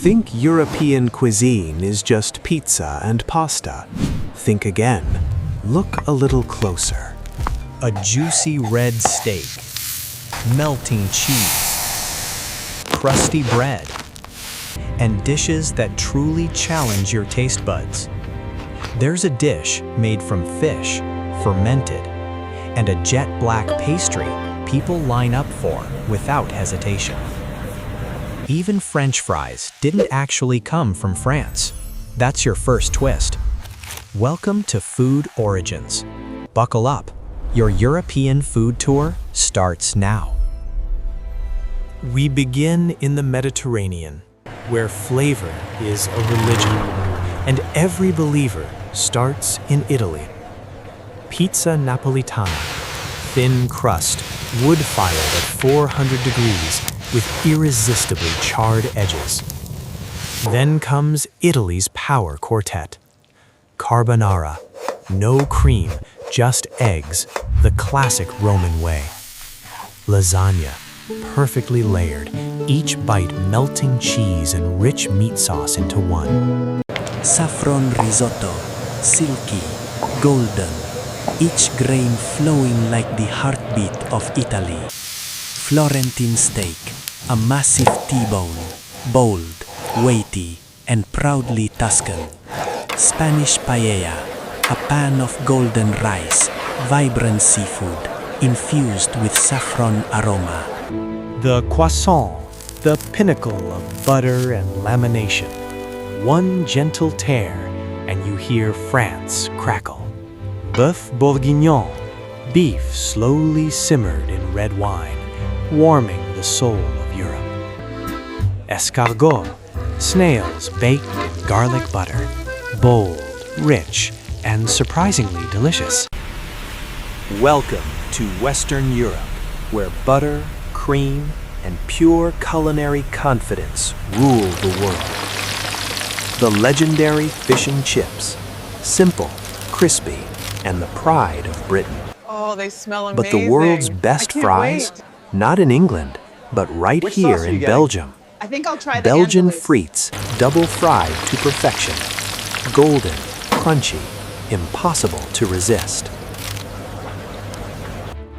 Think European cuisine is just pizza and pasta. Think again. Look a little closer. A juicy red steak, melting cheese, crusty bread, and dishes that truly challenge your taste buds. There's a dish made from fish, fermented, and a jet black pastry people line up for without hesitation. Even French fries didn't actually come from France. That's your first twist. Welcome to Food Origins. Buckle up. Your European food tour starts now. We begin in the Mediterranean, where flavor is a religion, and every believer starts in Italy. Pizza Napoletana, thin crust, wood-fired at 400 degrees with irresistibly charred edges. Then comes Italy's power quartet. Carbonara, no cream, just eggs, the classic Roman way. Lasagna, perfectly layered, each bite melting cheese and rich meat sauce into one. Saffron risotto, silky, golden, each grain flowing like the heartbeat of Italy. Florentine steak, a massive T-bone, bold, weighty, and proudly Tuscan. Spanish paella, a pan of golden rice, vibrant seafood, infused with saffron aroma. The croissant, the pinnacle of butter and lamination. One gentle tear, and you hear France crackle. Boeuf Bourguignon, beef slowly simmered in red wine, warming the soul of Europe. Escargots, snails baked in garlic butter, bold, rich, and surprisingly delicious. Welcome to Western Europe, where butter, cream, and pure culinary confidence rule the world. The legendary fish and chips, simple, crispy, and the pride of Britain. Oh, they smell amazing. But the world's best fries, not in England, but right here in Belgium. I think I'll try the Belgian anchovies. frites, double fried to perfection. Golden, crunchy, impossible to resist.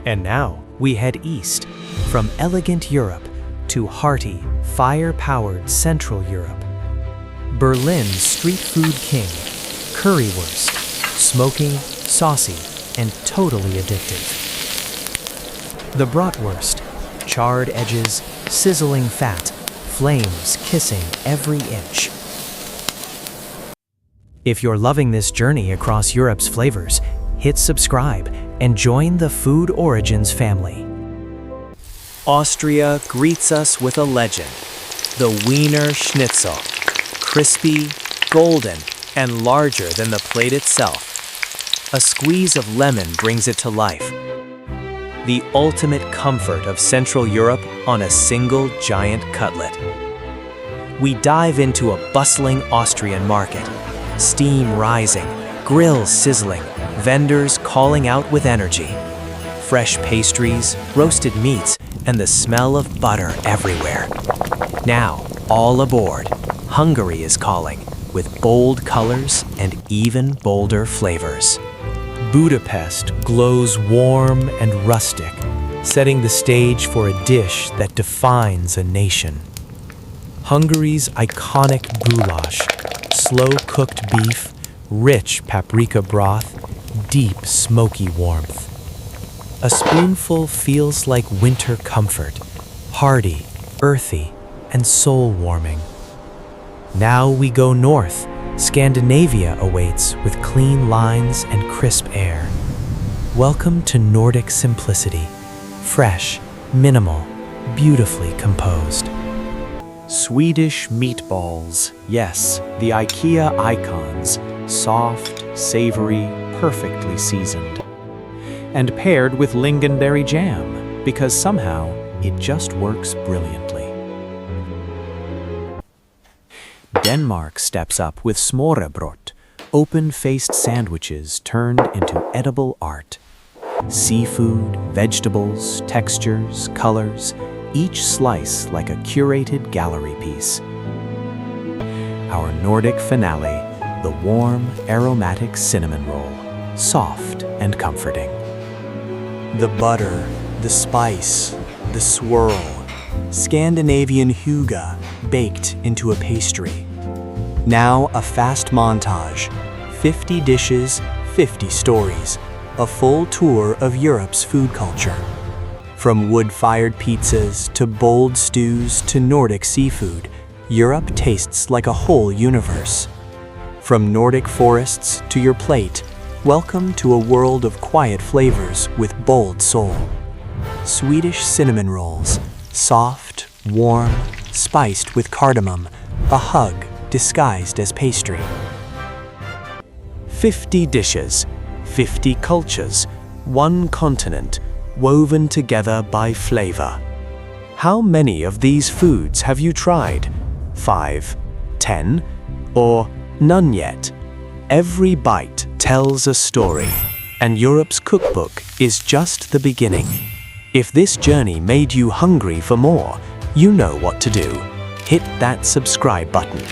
And now we head east, from elegant Europe to hearty, fire-powered Central Europe. Berlin's street food king, currywurst, smoky, saucy, and totally addictive. The bratwurst, charred edges, sizzling fat, flames kissing every inch. If you're loving this journey across Europe's flavors, hit subscribe and join the Food Origins family. Austria greets us with a legend, the Wiener Schnitzel. Crispy, golden, and larger than the plate itself. A squeeze of lemon brings it to life. The ultimate comfort of Central Europe on a single giant cutlet. We dive into a bustling Austrian market. Steam rising, grills sizzling, vendors calling out with energy. Fresh pastries, roasted meats, and the smell of butter everywhere. Now, all aboard. Hungary is calling, with bold colors and even bolder flavors. Budapest glows warm and rustic, setting the stage for a dish that defines a nation. Hungary's iconic goulash, slow-cooked beef, rich paprika broth, deep smoky warmth. A spoonful feels like winter comfort, hearty, earthy, and soul-warming. Now we go north. Scandinavia awaits with clean lines and crisp air. Welcome to Nordic simplicity. Fresh, minimal, beautifully composed. Swedish meatballs, yes, the IKEA icons, soft, savory, perfectly seasoned. And paired with lingonberry jam, because somehow it just works brilliantly. Denmark steps up with smørrebrød, open-faced sandwiches turned into edible art. Seafood, vegetables, textures, colors, each slice like a curated gallery piece. our Nordic finale, the warm, aromatic cinnamon roll, soft and comforting. The butter, the spice, the swirl. Scandinavian hygge baked into a pastry. Now a fast montage. 50 dishes, 50 stories. A full tour of Europe's food culture. From wood-fired pizzas to bold stews to Nordic seafood, Europe tastes like a whole universe. From Nordic forests to your plate, welcome to a world of quiet flavors with bold soul. Swedish cinnamon rolls, soft, warm, spiced with cardamom, a hug disguised as pastry. 50 dishes, 50 cultures, one continent, woven together by flavor. How many of these foods have you tried? 5, 10, or none yet? Every bite tells a story, and Europe's cookbook is just the beginning. If this journey made you hungry for more, you know what to do. Hit that subscribe button.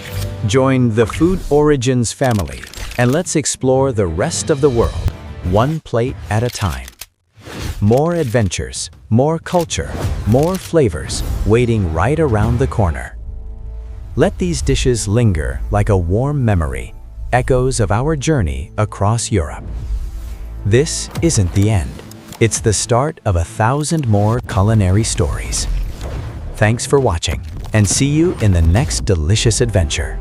Join the Food Origins family, and let's explore the rest of the world, one plate at a time. More adventures, more culture, more flavors waiting right around the corner. Let these dishes linger like a warm memory, echoes of our journey across Europe. This isn't the end. It's the start of 1,000 more culinary stories. Thanks for watching, and see you in the next delicious adventure.